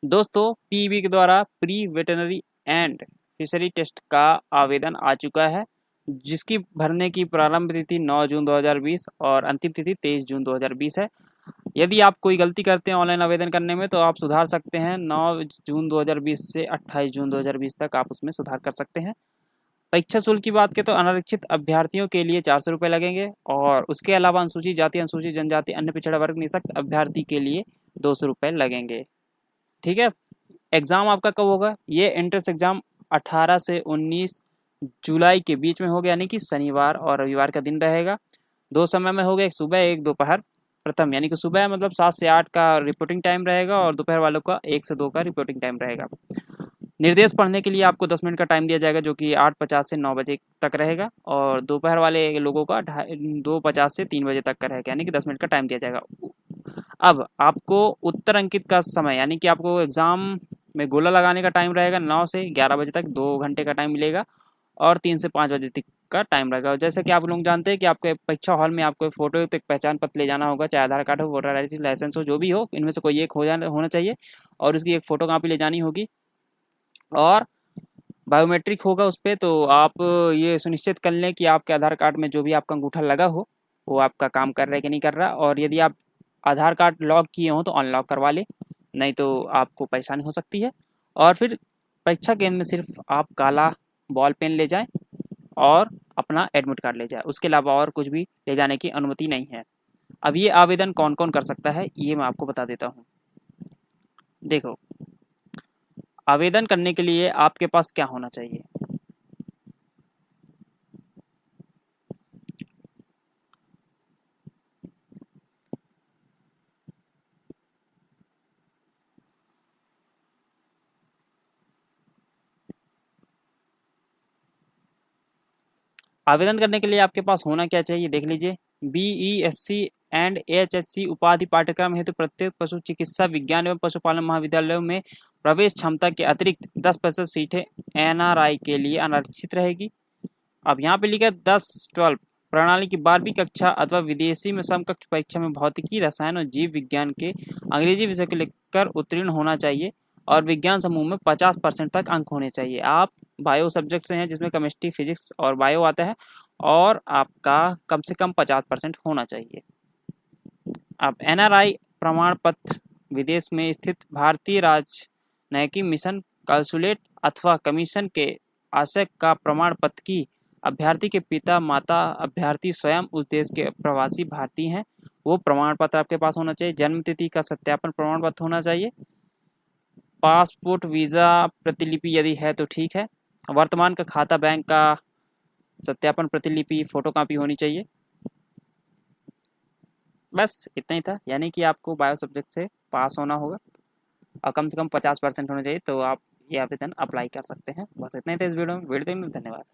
दोस्तों, पीईबी के द्वारा pre veterinary and fishery test का आवेदन आ चुका है, जिसकी भरने की प्रारंभ तिथि 9 जून 2020 और अंतिम तिथि 23 जून 2020 है। यदि आप कोई गलती करते हैं ऑनलाइन आवेदन करने में तो आप सुधार सकते हैं। 9 जून 2020 से 28 जून 2020 तक आप उसमें सुधार कर सकते हैं। परीक्षा शुल्क की बात करें तो अनारक्षित अभ्यर्थियों के लिए 400 रुपये लगेंगे और उसके अलावा अनुसूचित जाति, अनुसूचित जनजाति, अन्य पिछड़ा वर्ग निःशक्त अभ्यर्थी के लिए 200 रुपये लगेंगे। ठीक है। एग्ज़ाम आपका कब होगा? ये एंट्रेंस एग्ज़ाम 18 से 19 जुलाई के बीच में होगा, यानी कि शनिवार और रविवार का दिन रहेगा। 2 समय में होगा, एक सुबह एक दोपहर। प्रथम यानी कि सुबह मतलब 7 से 8 का रिपोर्टिंग टाइम रहेगा और दोपहर वालों का 1 से 2 का रिपोर्टिंग टाइम रहेगा। निर्देश पढ़ने के लिए आपको 10 मिनट का टाइम दिया जाएगा, जो कि 8:50 से 9 बजे तक रहेगा और दोपहर वाले लोगों का 2:50 से 3 बजे तक का रहेगा, यानी कि 10 मिनट का टाइम दिया जाएगा। अब आपको उत्तर अंकित का समय, यानी कि आपको एग्ज़ाम में गोला लगाने का टाइम रहेगा 9 से 11 बजे तक, 2 घंटे का टाइम मिलेगा और 3 से 5 बजे तक का टाइम रहेगा। जैसे कि आप लोग जानते हैं कि आपके परीक्षा हॉल में आपको फ़ोटो तो एक पहचान पत्र ले जाना होगा, चाहे आधार कार्ड हो, वोटर आईडी, लाइसेंस हो, जो भी हो, इनमें से कोई एक होना चाहिए और उसकी एक फ़ोटो कापी ले जानी होगी और बायोमेट्रिक होगा उस पर। तो आप ये सुनिश्चित कर लें कि आपके आधार कार्ड में जो भी आपका अंगूठा लगा हो वो आपका काम कर रहा है कि नहीं कर रहा, और यदि आप आधार कार्ड लॉक किए हों तो अनलॉक करवा लें, नहीं तो आपको परेशानी हो सकती है। और फिर परीक्षा केंद्र में सिर्फ आप काला बॉल पेन ले जाएं और अपना एडमिट कार्ड ले जाएं, उसके अलावा और कुछ भी ले जाने की अनुमति नहीं है। अब ये आवेदन कौन कौन कर सकता है ये मैं आपको बता देता हूँ। देखो, आवेदन करने के लिए आपके पास क्या होना चाहिए? आवेदन करने के लिए आपके पास होना क्या चाहिए, देख लीजिए। BESC एंड AHSC उपाधि पाठ्यक्रम हेतु प्रत्येक पशु चिकित्सा विज्ञान एवं पशुपालन महाविद्यालयों में प्रवेश क्षमता के अतिरिक्त 10% सीटें NRI के लिए आरक्षित रहेगी। अब यहाँ पे लिखा है 10-12 प्रणाली की 12वीं कक्षा अथवा विदेशी में समकक्ष परीक्षा में भौतिकी, रसायन और जीव विज्ञान के अंग्रेजी विषय को लेकर उत्तीर्ण होना चाहिए और विज्ञान समूह में 50% तक अंक होने चाहिए। आप बायो सब्जेक्ट से हैं जिसमें केमिस्ट्री, फिजिक्स और बायो आता है और आपका कम से कम 50% होना चाहिए। अब NRI प्रमाण पत्र विदेश में स्थित भारतीय राजनयिकी मिशन, कंसुलेट अथवा कमीशन के आशय का प्रमाण पत्र की अभ्यर्थी के पिता माता, अभ्यर्थी स्वयं उस देश के प्रवासी भारतीय हैं, वो प्रमाण पत्र आपके पास होना चाहिए। जन्म तिथि का सत्यापन प्रमाण पत्र होना चाहिए। पासपोर्ट, वीज़ा प्रतिलिपि यदि है तो ठीक है। वर्तमान का खाता, बैंक का सत्यापन प्रतिलिपि, फोटोकॉपी होनी चाहिए। बस इतना ही था, यानी कि आपको बायो सब्जेक्ट से पास होना होगा और कम से कम 50% होना चाहिए, तो आप ये आवेदन अप्लाई कर सकते हैं। बस इतना ही था इस वीडियो में। धन्यवाद।